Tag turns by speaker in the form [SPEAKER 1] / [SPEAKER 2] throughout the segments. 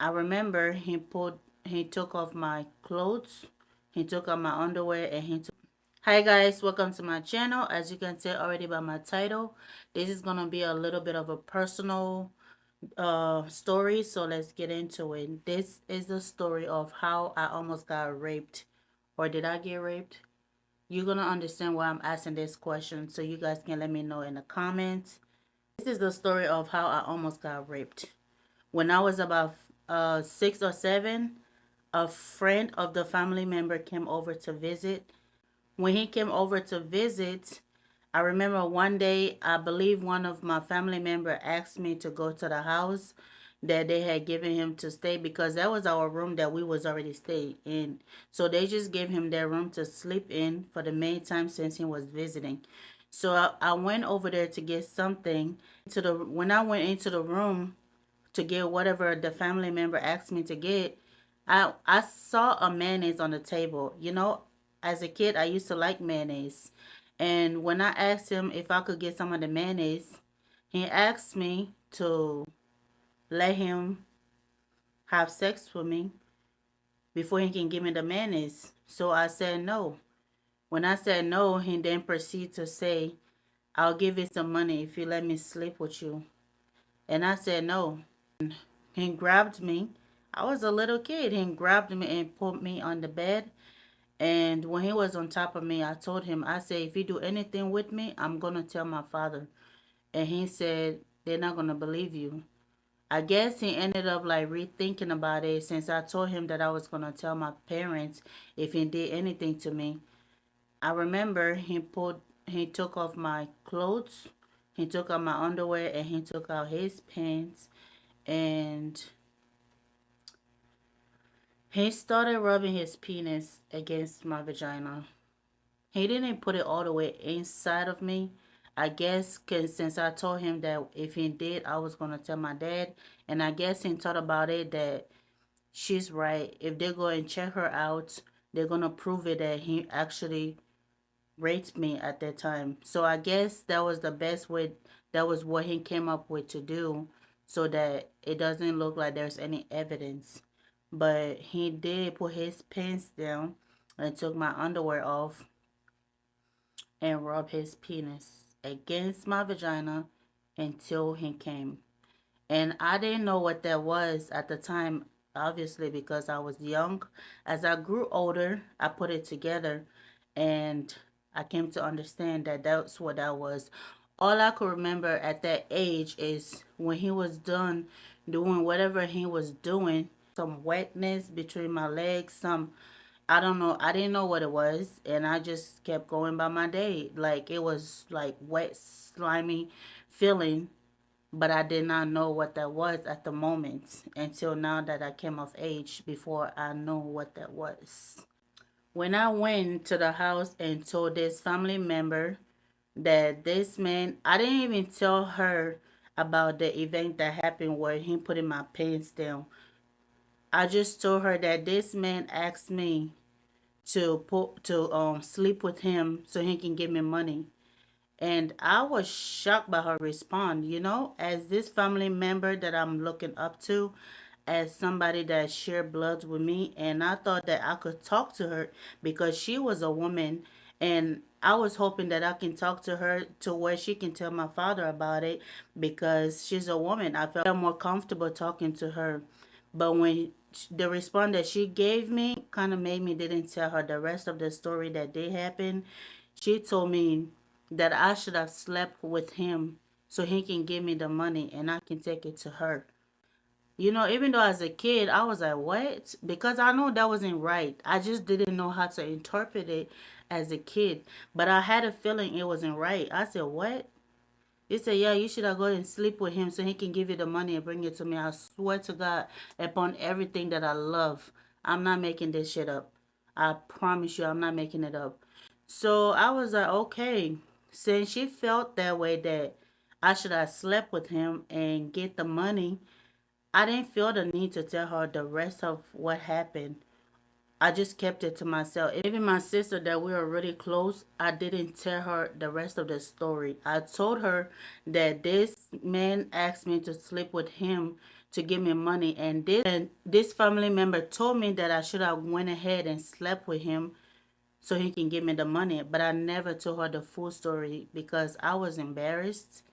[SPEAKER 1] I remember he took off my clothes, he took off my underwear, and he took. Hi guys, welcome to my channel. As you can tell already by my title, this is gonna be a little bit of a personal story, so let's get into it. This is the story of how I almost got raped. Or did I get raped? You're gonna understand why I'm asking this question, so you guys can let me know in the comments. This is the story of how I almost got raped. When I was about 6 or 7, a friend of the family member came over to visit. When he came over to visit, I remember one day, I believe one of my family member asked me to go to the house that they had given him to stay, because that was our room that we was already staying in. So they just gave him their room to sleep in for the main time since he was visiting. So I went over there to get something. When I went into the room to get whatever the family member asked me to get, I saw a mayonnaise on the table. As a kid, I used to like mayonnaise. And when I asked him if I could get some of the mayonnaise, he asked me to let him have sex with me before he can give me the mayonnaise. So I said no. When I said no, he then proceeded to say, I'll give you some money if you let me sleep with you. And I said no. He grabbed me. I was a little kid. He grabbed me and put me on the bed. And when he was on top of me, I told him, I said, if you do anything with me, I'm going to tell my father. And he said, they're not going to believe you. I guess he ended up like rethinking about it, since I told him that I was going to tell my parents if he did anything to me. I remember he took off my clothes, he took off my underwear, and he took out his pants, and he started rubbing his penis against my vagina. He didn't put it all the way inside of me. I guess 'cause since I told him that if he did, I was going to tell my dad. And I guess he thought about it that she's right. If they go and check her out, they're going to prove it that he actually raped me at that time. So I guess that was the best way. That was what he came up with to do, so that it doesn't look like there's any evidence. But he did put his pants down and took my underwear off and rub his penis against my vagina until he came. And I didn't know what that was at the time, obviously, because I was young. As I grew older, I put it together, and I came to understand that that's what that was. All I could remember at that age is when he was done doing whatever he was doing, some wetness between my legs, I don't know. I didn't know what it was, and I just kept going by my day. Like it was like wet, slimy feeling, but I did not know what that was at the moment until now that I came of age before I knew what that was. When I went to the house and told this family member that this man, I didn't even tell her about the event that happened where he putting my pants down. I just told her that this man asked me to sleep with him so he can give me money. And I was shocked by her response, as this family member that I'm looking up to, as somebody that shared bloods with me. And I thought that I could talk to her because she was a woman. And I was hoping that I can talk to her to where she can tell my father about it, because she's a woman. I felt more comfortable talking to her. But when the response that she gave me kind of made me didn't tell her the rest of the story that did happen. She told me that I should have slept with him so he can give me the money and I can take it to her. Even though as a kid, I was like, what? Because I know that wasn't right. I just didn't know how to interpret it as a kid. But I had a feeling it wasn't right. I said, what? He said, yeah, you should have gone and sleep with him so he can give you the money and bring it to me. I swear to God, upon everything that I love, I'm not making this shit up. I promise you, I'm not making it up. So I was like, okay. Since she felt that way that I should have slept with him and get the money, I didn't feel the need to tell her the rest of what happened. I just kept it to myself. Even my sister, that we were really close, I didn't tell her the rest of the story. I told her that this man asked me to sleep with him to give me money. And this family member told me that I should have went ahead and slept with him so he can give me the money. But I never told her the full story because I was embarrassed.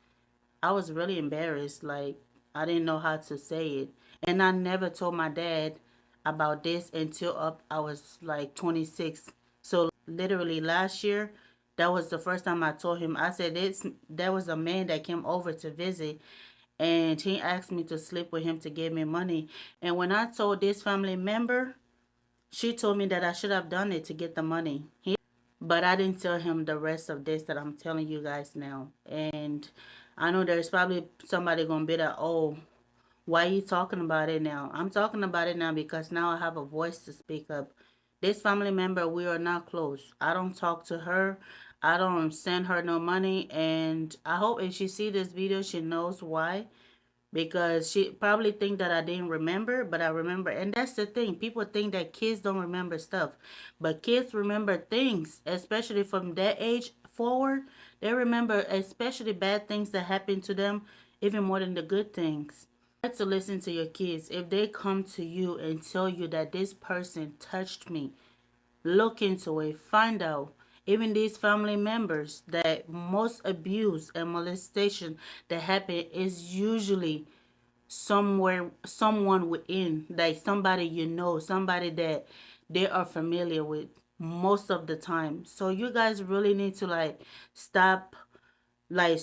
[SPEAKER 1] I was really embarrassed. Like, I didn't know how to say it. And I never told my dad about this until up I was like 26. So literally last year, that was the first time I told him. I said this there was a man that came over to visit and he asked me to sleep with him to give me money. And when I told this family member, she told me that I should have done it to get the money. But I didn't tell him the rest of this that I'm telling you guys now. And I know there's probably somebody gonna be like, oh, why are you talking about it now? I'm talking about it now because now I have a voice to speak up. This family member, we are not close. I don't talk to her. I don't send her no money. And I hope if she see this video, she knows why, because she probably think that I didn't remember, but I remember. And that's the thing. People think that kids don't remember stuff, but kids remember things, especially from that age forward. They remember especially bad things that happen to them even more than the good things. Try to listen to your kids. If they come to you and tell you that this person touched me, look into it, find out. Even these family members, that most abuse and molestation that happen is usually somewhere, someone within, like somebody you know, somebody that they are familiar with most of the time. So you guys really need to like stop like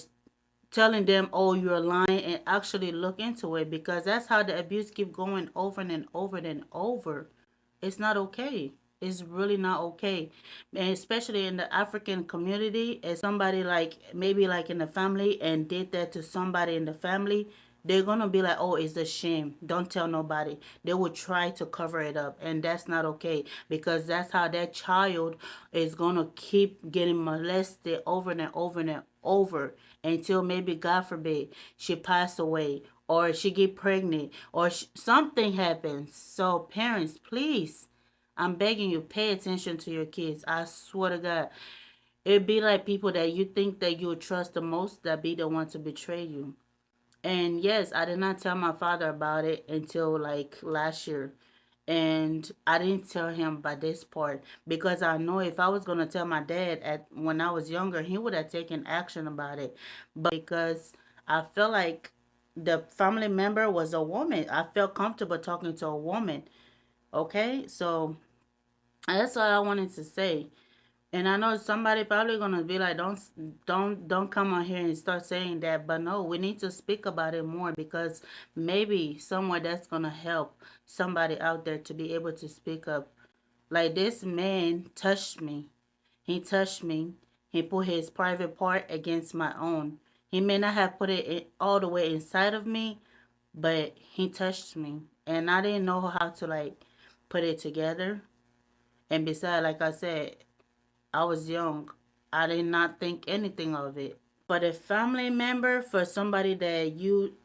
[SPEAKER 1] telling them, oh, you're lying, and actually look into it, because that's how the abuse keep going over and over and over. It's not okay. It's really not okay. And especially in the African community, if somebody like maybe like in the family and did that to somebody in the family, they're gonna be like, oh, it's a shame. Don't tell nobody. They will try to cover it up. And that's not okay, because that's how that child is gonna keep getting molested over and over and over until maybe, God forbid, she passed away or she get pregnant or something happens. So parents, please, I'm begging you, pay attention to your kids. I swear to God. It'd be like people that you think that you would trust the most that be the one to betray you. And yes, I did not tell my father about it until like last year. And I didn't tell him about this part because I know if I was gonna tell my dad at when I was younger, he would have taken action about it. But because I felt like the family member was a woman, I felt comfortable talking to a woman. Okay, so that's all I wanted to say. And I know somebody probably gonna be like, don't come on here and start saying that. But no, we need to speak about it more, because maybe somewhere that's gonna help somebody out there to be able to speak up. Like, this man touched me. He touched me. He put his private part against my own. He may not have put it all the way inside of me, but he touched me. And I didn't know how to like put it together. And besides, like I said, I was young. I did not think anything of it. But a family member, for somebody that you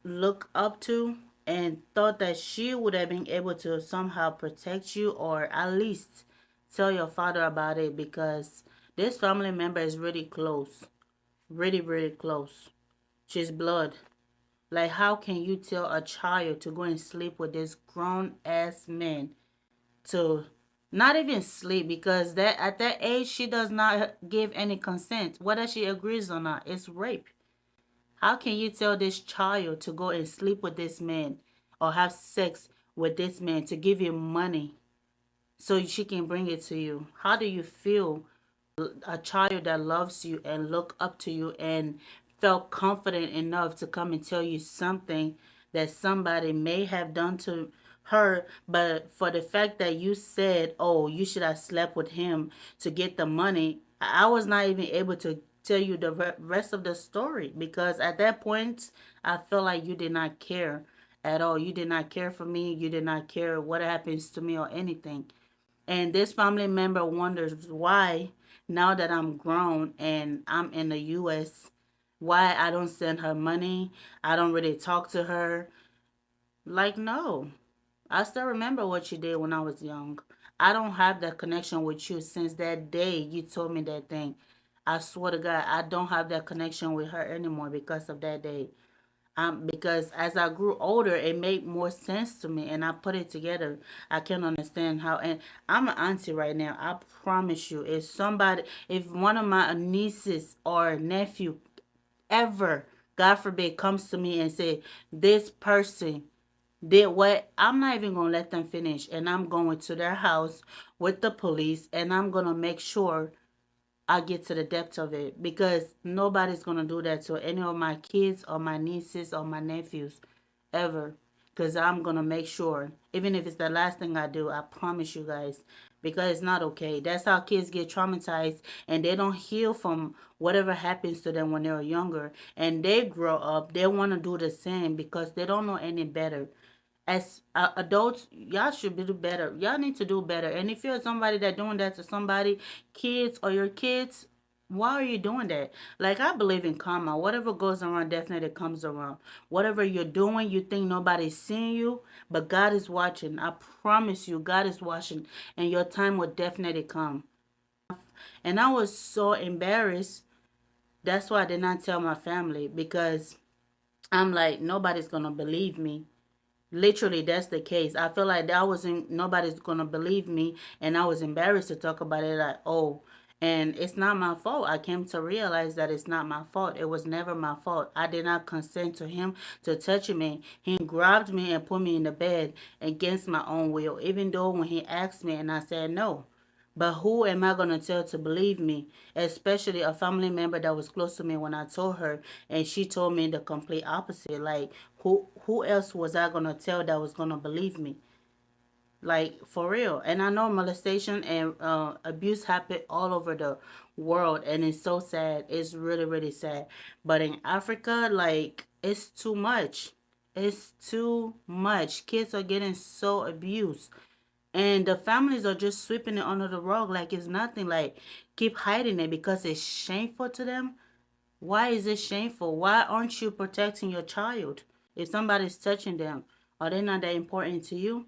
[SPEAKER 1] look up to and thought that she would have been able to somehow protect you, or at least tell your father about it, because this family member is really close. Really, really close. She's blood. Like, how can you tell a child to go and sleep with this grown ass man, to not even sleep, because that at that age she does not give any consent whether she agrees or not. It's rape. How can you tell this child to go and sleep with this man or have sex with this man to give you money so she can bring it to you? How do you feel? A child that loves you and look up to you and felt confident enough to come and tell you something that somebody may have done to her, but for the fact that you said, oh, you should have slept with him to get the money, I was not even able to tell you the rest of the story, because at that point I felt like you did not care at all. You did not care for me. You did not care what happens to me or anything. And this family member wonders why, now that I'm grown and I'm in the US, why I don't send her money. I don't really talk to her. Like, no. I still remember what you did when I was young. I don't have that connection with you since that day you told me that thing. I swear to God, I don't have that connection with her anymore because of that day. Because as I grew older, it made more sense to me, and I put it together. I can understand how. And I'm an auntie right now. I promise you, if one of my nieces or nephew ever, God forbid, comes to me and say, this person did what, I'm not even gonna let them finish, and I'm going to their house with the police, and I'm gonna make sure I get to the depth of it, because nobody's gonna do that to any of my kids or my nieces or my nephews ever. Because I'm gonna make sure, even if it's the last thing I do, I promise you guys, because it's not okay. That's how kids get traumatized, and they don't heal from whatever happens to them when they're younger, and they grow up, they want to do the same because they don't know any better. As adults, y'all should do better. Y'all need to do better. And if you're somebody that doing that to somebody, kids or your kids, why are you doing that? Like, I believe in karma. Whatever goes around definitely comes around. Whatever you're doing, you think nobody's seeing you, but God is watching. I promise you, God is watching, and your time will definitely come. And I was so embarrassed. That's why I did not tell my family, because I'm like, nobody's gonna believe me. Literally, that's the case. I feel like that wasn't, nobody's gonna believe me, and I was embarrassed to talk about it. Like, oh, and it's not my fault. I came to realize that it's not my fault. It was never my fault. I did not consent to him to touch me. He grabbed me and put me in the bed against my own will, even though when he asked me and I said no. But who am I going to tell to believe me? Especially a family member that was close to me when I told her, and she told me the complete opposite. Like, who else was I going to tell that was going to believe me? Like, for real. And I know molestation and abuse happen all over the world, and it's so sad. It's really, really sad. But in Africa, like, it's too much. It's too much. Kids are getting so abused, and the families are just sweeping it under the rug like it's nothing. Like, keep hiding it because it's shameful to them. Why is it shameful? Why aren't you protecting your child? If somebody's touching them, are they not that important to you?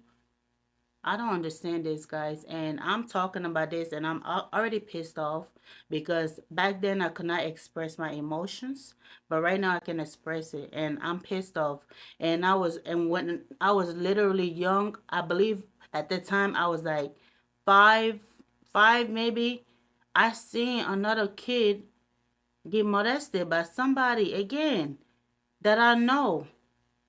[SPEAKER 1] I don't understand this, guys. And I'm talking about this, and I'm already pissed off, because back then I could not express my emotions, but right now I can express it, and I'm pissed off. And when I was literally young, I believe at the time I was like five, five maybe. I seen another kid get molested by somebody again that I know.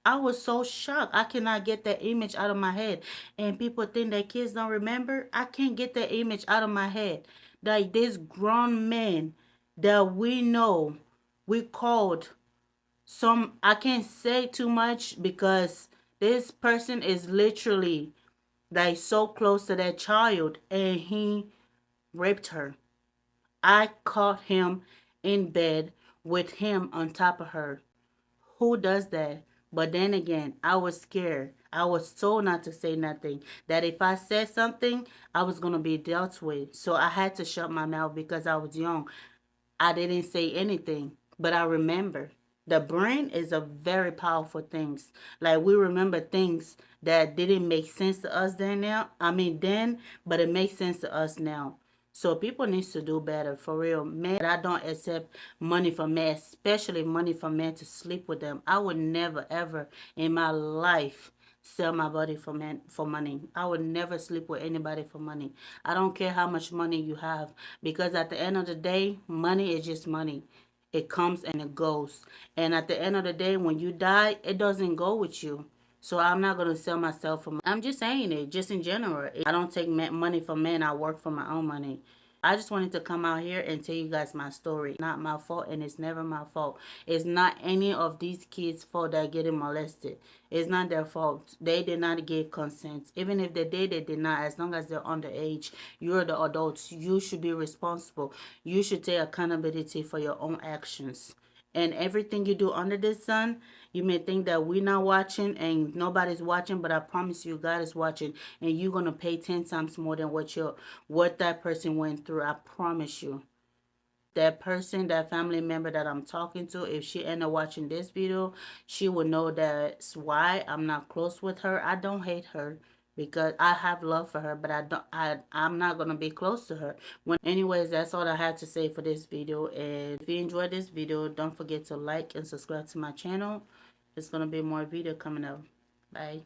[SPEAKER 1] I was so shocked. I cannot get that image out of my head. And people think that kids don't remember. I can't get that image out of my head. Like, this grown man that we know, we called some, I can't say too much, because this person is literally like so close to that child, and he raped her. I caught him in bed with him on top of her. Who does that? But then again, I was scared. I was told not to say nothing. That if I said something, I was going to be dealt with. So I had to shut my mouth because I was young. I didn't say anything, but I remember. The brain is a very powerful thing. Like, we remember things that didn't make sense to us then now. I mean then, but it makes sense to us now. So people needs to do better, for real. Man, I don't accept money from men, especially money from men to sleep with them. I would never ever in my life sell my body for money. I would never sleep with anybody for money. I don't care how much money you have, because at the end of the day, money is just money. It comes and it goes. And at the end of the day, when you die, it doesn't go with you. So I'm not going to sell myself for money. I'm just saying it, just in general. I don't take money from men. I work for my own money. I just wanted to come out here and tell you guys my story. Not my fault, and it's never my fault. It's not any of these kids' fault that are getting molested. It's not their fault. They did not give consent. Even if they did, they did not. As long as they're underage, you're the adults. You should be responsible. You should take accountability for your own actions. And everything you do under the sun, you may think that we're not watching and nobody's watching, but I promise you, God is watching, and you're gonna pay 10 times more than what that person went through. I promise you. That person, that family member that I'm talking to, if she end up watching this video, she will know that's why I'm not close with her. I don't hate her, because I have love for her, but I'm not gonna be close to her. Anyways, that's all I had to say for this video. And if you enjoyed this video, don't forget to like and subscribe to my channel. There's gonna be more video coming up. Bye.